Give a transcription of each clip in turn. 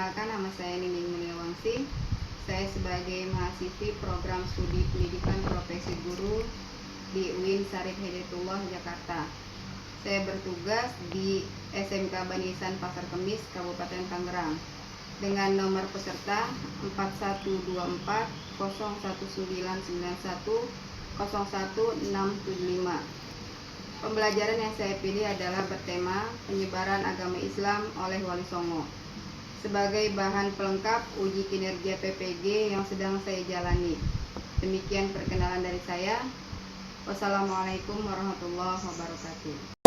Perkenalkan, nama saya Nining Mulyawangsi. Saya sebagai mahasiswi program studi pendidikan profesi guru di UIN Syarif Hidayatullah Jakarta. Saya bertugas di SMK Bani Ihsan Pasar Kemis, Kabupaten Tangerang, dengan nomor peserta 4124 01991 01675. Pembelajaran yang saya pilih adalah bertema penyebaran agama Islam oleh Wali Songo sebagai bahan pelengkap uji kinerja PPG yang sedang saya jalani. Demikian perkenalan dari saya. Wassalamualaikum warahmatullahi wabarakatuh.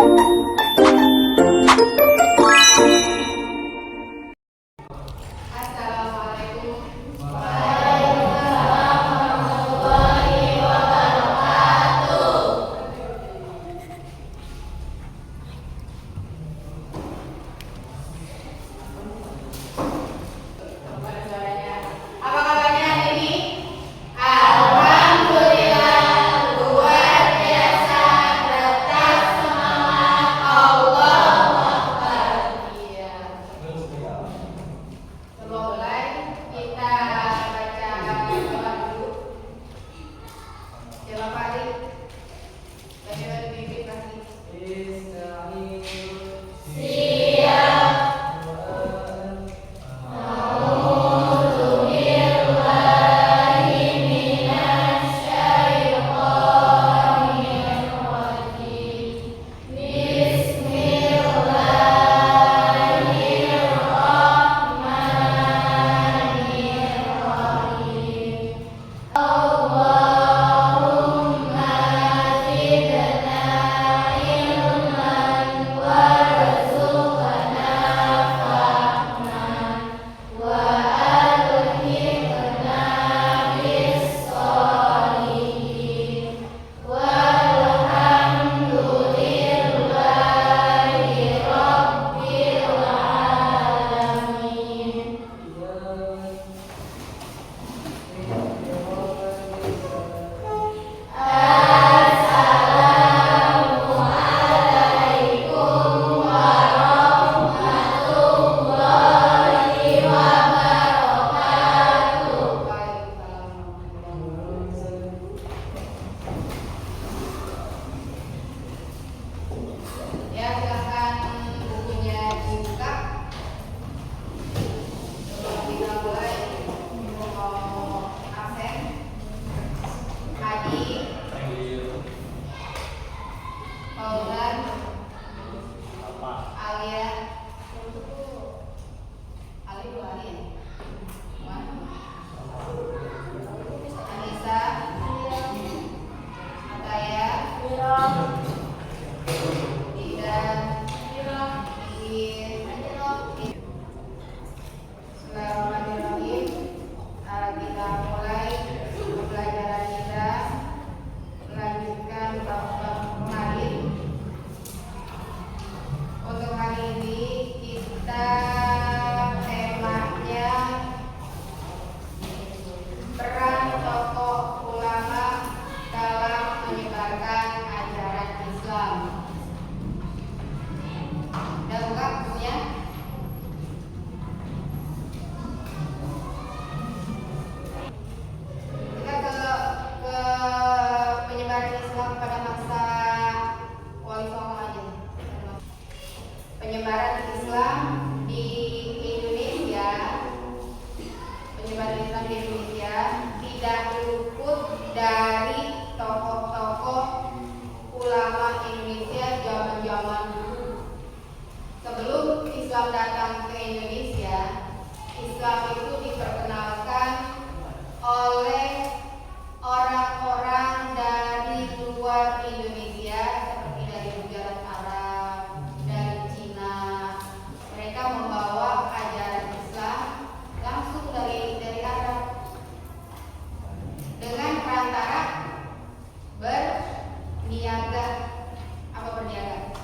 Penyebaran Islam di Indonesia tidak luput dari tokoh-tokoh ulama Indonesia zaman-zaman dulu. Sebelum Islam datang ke Indonesia, Islam itu diperkenalkan oleh orang-orang dari luar Indonesia, seperti dari Gujarat Arab, dari Cina. Mereka membawa ajaran Islam langsung dari Arab dengan perantara berniaga. Apa berniaga?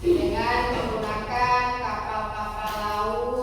Dengan menggunakan kapal-kapal laut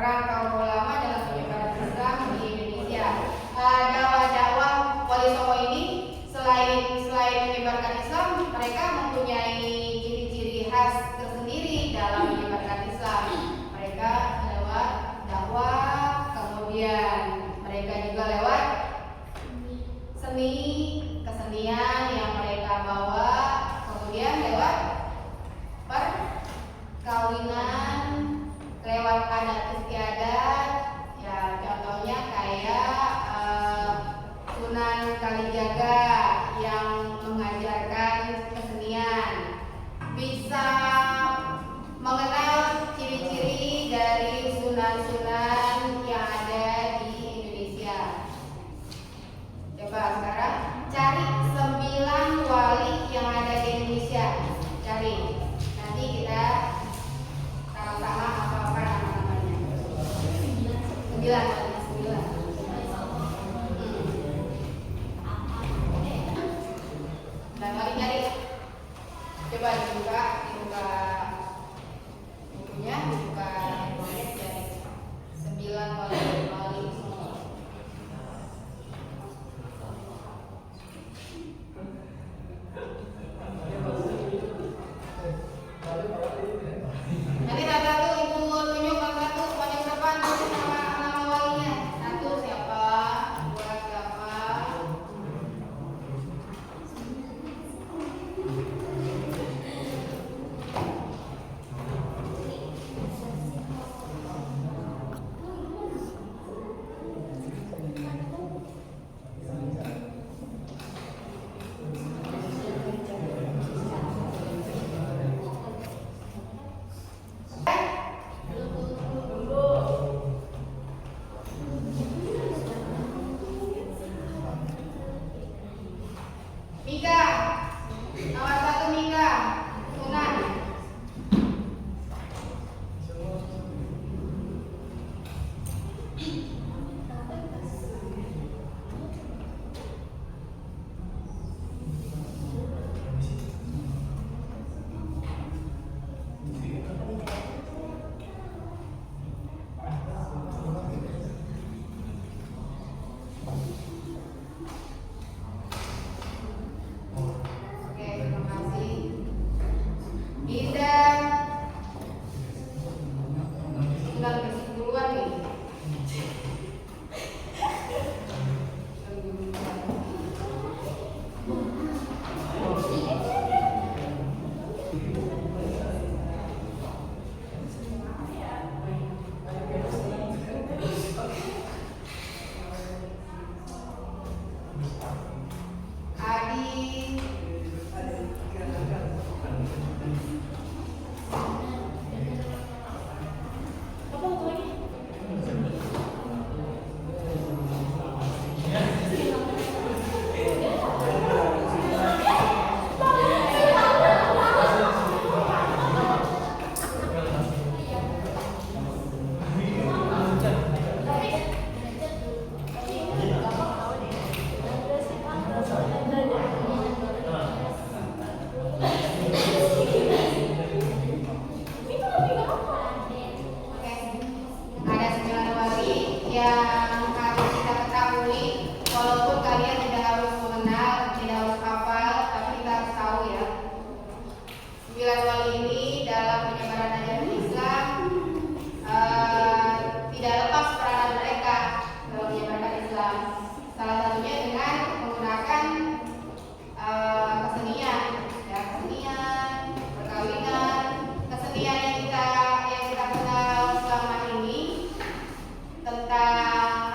peran kaum ulama dalam penyebaran Islam di Indonesia. Dakwah-dakwah Wali Songo ini selain menyebarkan Islam, mereka mempunyai ciri-ciri khas tersendiri dalam menyebarkan Islam. Mereka lewat dakwah, kemudian mereka juga lewat seni, kesenian yang mereka bawa, kemudian lewat perkawinan, lewat adat istiadat, ya contohnya kayak Sunan Kalijaga yang mengajarkan kesenian. Bisa mengenal ciri-ciri dari sunan-sunan yang ada di Indonesia. Coba sekarang cari 9 wali yang ada di Indonesia. Cari. Nanti kita sama-sama hafalkan nama-namanya. 9 wali. Dan mari cari. Coba dibuka bukunya, dibuka cari 9 wali semua. Nanti satu-satu ibu tunjuk satu paling depan tulis nama walinya. 1 siapa, 2 siapa. Mika, nomor 1 Mika, Sunan. Tentang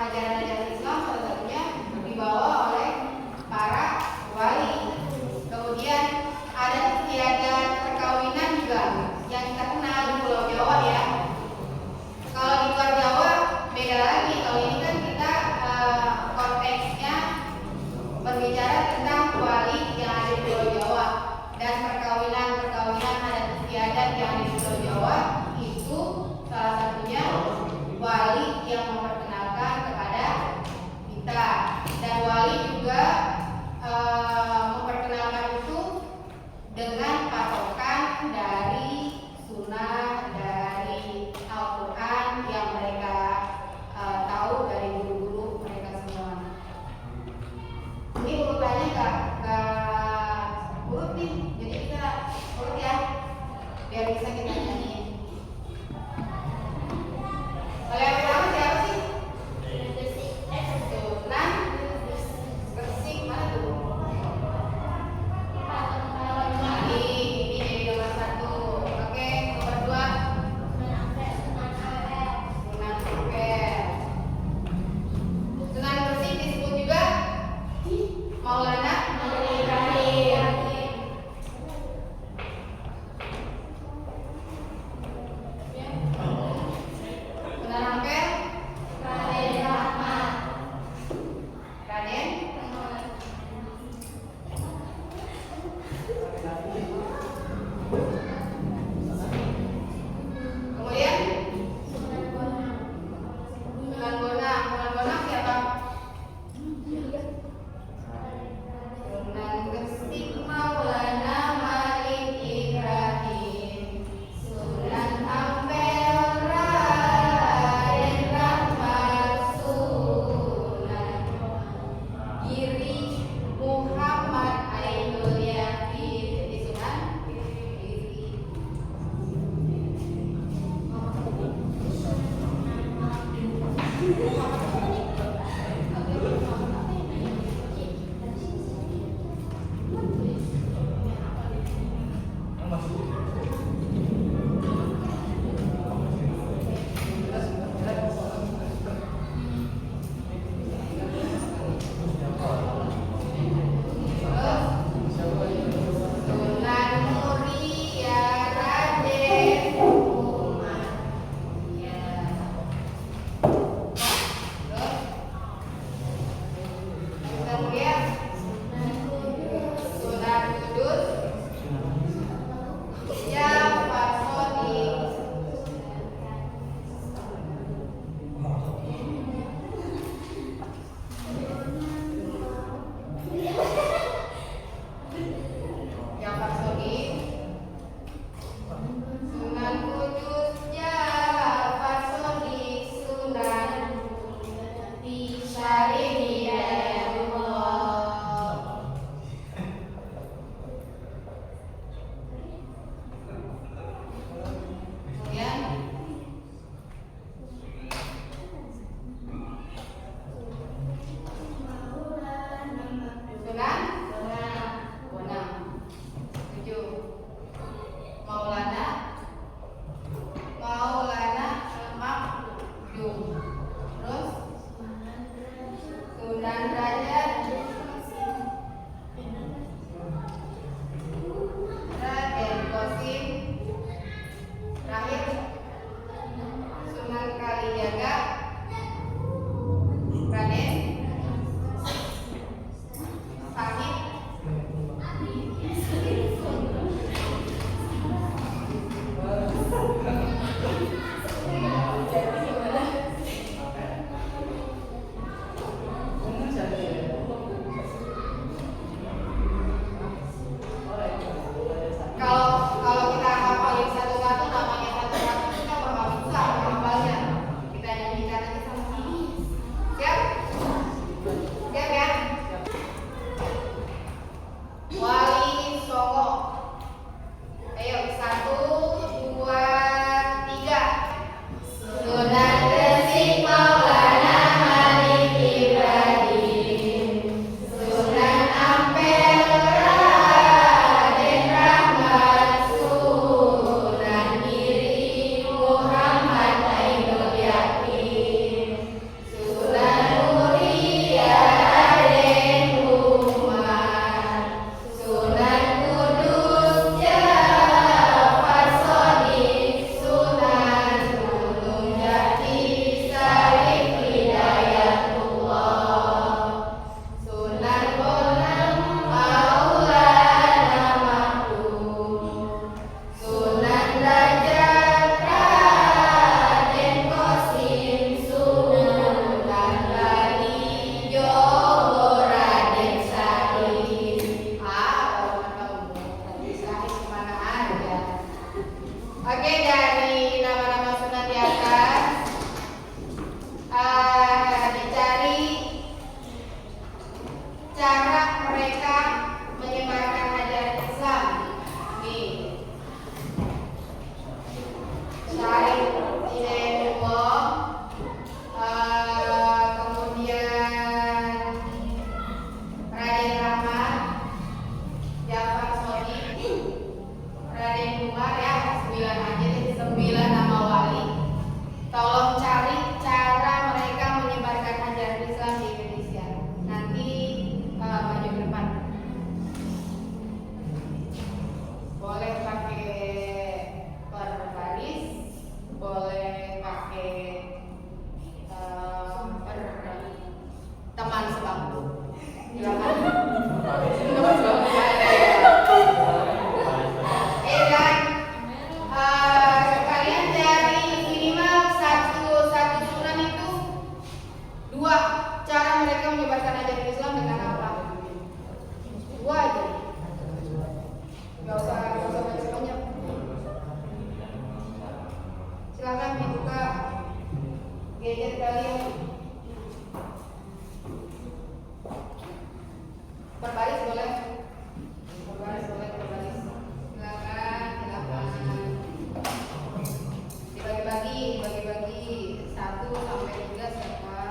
Dibagi-bagi 1 sampai 3 siapa?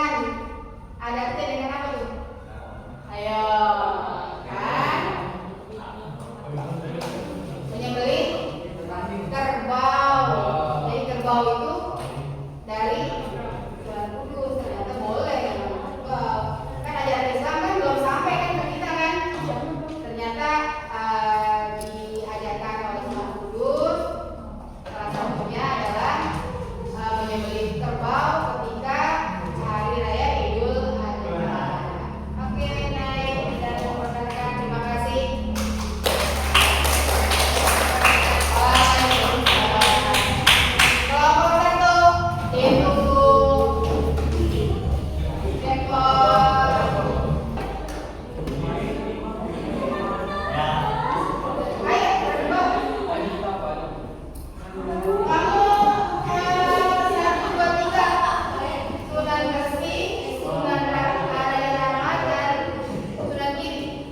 Tuhan. Adaptnya dengan apa tuh? Ayo, kan? Menyembelih kerbau. Jadi kerbau itu dari Sunan Kudus, ternyata boleh ya kerbau. Kan ajaran Islam kan belum sampai kan ke kita kan? Ternyata diajarkan oleh Sunan Kudus. Salah satunya adalah menyembelih kerbau ketika hari raya Idul Adha. Oke, naik dan memperkenalkan, terima kasih. Kelompok satu ditunggu dekor. Ayo kerbau. Sunan Gesi, Sunan Raya Rahmat, dan Sunan Giri.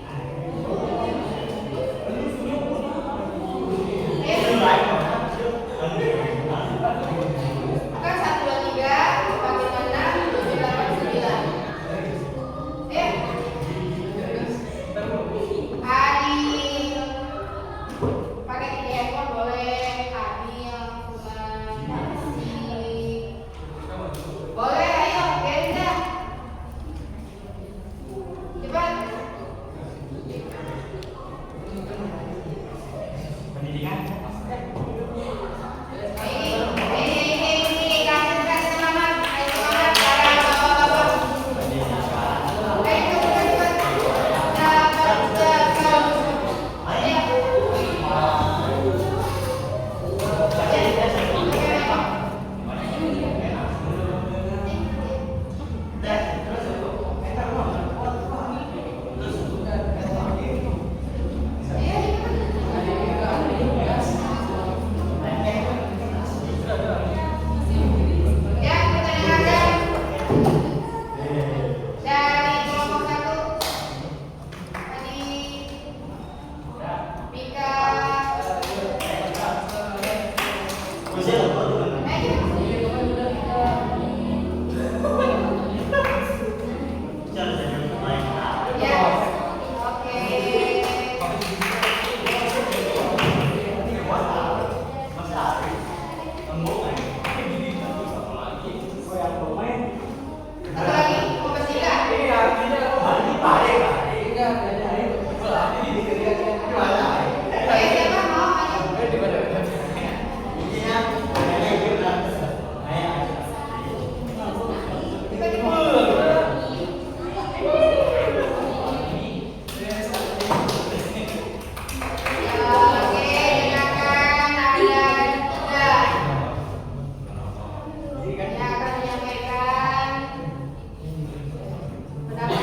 Kan 1, 2, 3, 4, 5, 6, 7, 8, 9. Adi pakai 3 ekor boleh. Adi yang Sunan Gesi boleh, ayo biarin dah. Cepat. Ini kasih semangat. Ayo semangat para bapak-bapak. Ayo cepat. Jaga. Ya, kita dengarkan dari kelompok 1 tadi Mika. Ya, oke. Satu lagi, kompas 3. Siapa mau maju? Oke, dengarkan ada 3 yang akan menyampaikan pendapat.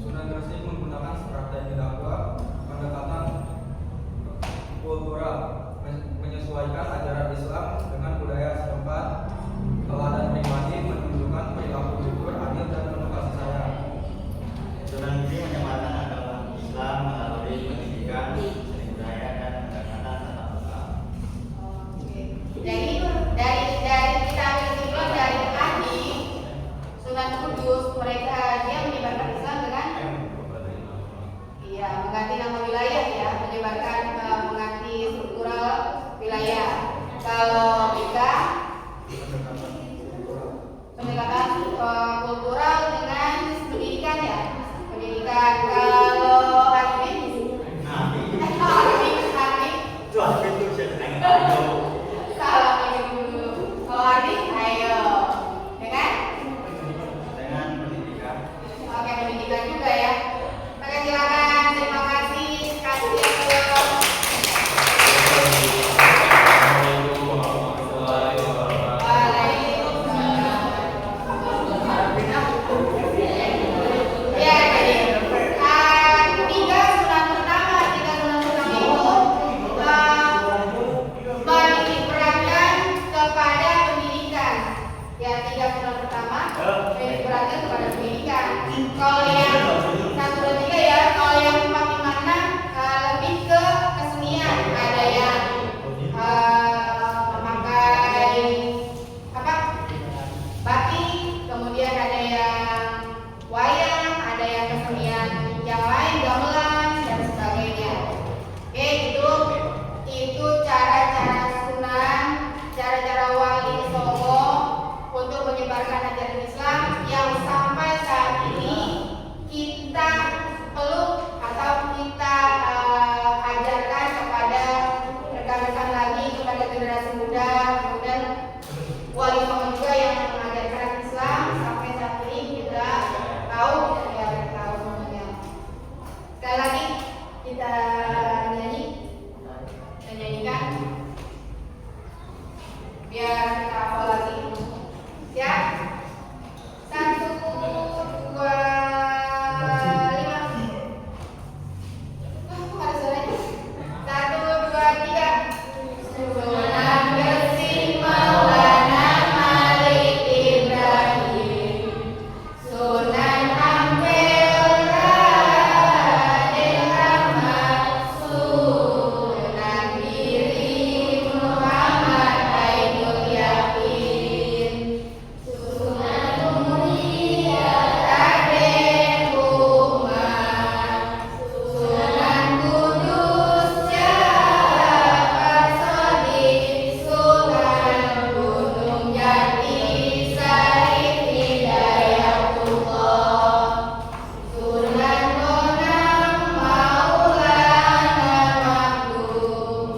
Sunan Gresik menggunakan strategi dakwah pendekatan kultural, menyesuaikan ajaran Islam dengan budaya setempat. Teladan pribadi menunjukkan perilaku jujur, adil, dan penuh kasih sayang. Sunan Giri menyebarkan agama Islam melalui pendidikan, seni budaya, dan pendekatan tatap muka. Oke. Jadi dari kita ambil kesimpulan dari Adi Sunan Kudus, mereka dia menyebarkan Islam dengan mengganti nama wilayah ya, menyebarkan mengganti struktural wilayah. Kalau kita pendekatan kultural dengan pendidikan ya, pendidikan. Kalau Adi salah ini dulu. Kalau Adi, ayo dengan pendidikan. oke, pendidikan juga ya. Oke, silakan. Terima kasih. Kasih. Assalamualaikum warahmatullahi kalau yang 1, 2, 3 ya. Kalau yang 4, 5, 6 lebih ke kesenian. Ada yang memakai batik, kemudian ada yang wayang, ada yang kesenian yang lain, gamelan dan sebagainya. Oke, itu cara-cara sunat, cara-cara wali songo untuk menyebarkan ajaran Islam yang sampai saat ini kita peluk atau kita ajarkan kepada rekan-rekan lagi, kepada generasi muda, kemudian wali songo juga yang mengajarkan Islam sampai saat ini kita tahu semuanya. Sekali lagi kita nyanyikan biar kita hafal lagi. Siap? 1, 2, 5. Kok ada suaranya? 1, 2, 3. Sunan Gresik Maulana Malik Ibrahim, Sunan Ampel Raden Rahmat, Sunan Giri Muhammad Ainul Yakin, Sunan Muria Raden Umar, Sunan Kudus Jafar Shadiq, Sunan Gunung Jati Syarif Hidayatullah, Sunan Bonang Maulana Maktum,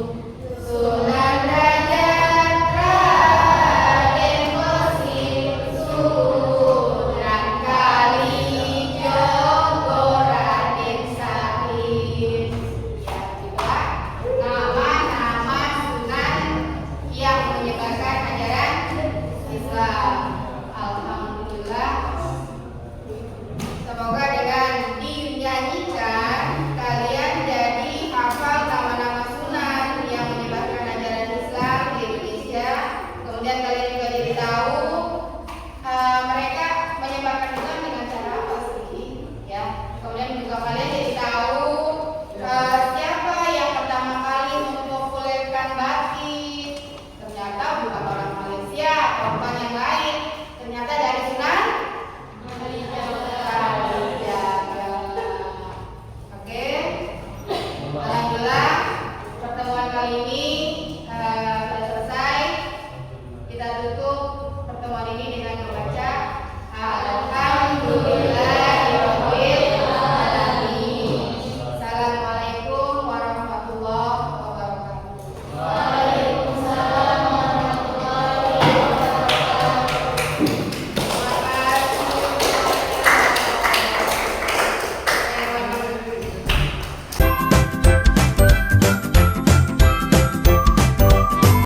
Sunan Derajat Raden Qasim, Sunan Kalijogo Raden Salim. Ya, juga nama-nama sunan yang menyebarkan ajaran Islam. Alhamdulillah. Semoga dengan dinyanyikan kalian jadi hafal nama-nama sunan yang menyebarkan ajaran Islam di Indonesia. Kemudian kalian juga jadi tahu mereka menyebarkan Islam dengan cara apa sih, ya. Kemudian juga kalian jadi tahu siapa yang pertama kali mempopulerkan batik. Ternyata bukan orang Malaysia, bukan yang lain. Ternyata dari Sunan Kalijaga. Oke. Alhamdulillah pertemuan kali ini sudah selesai. Kita tutup pertemuan ini dengan membaca Alhamdulillah.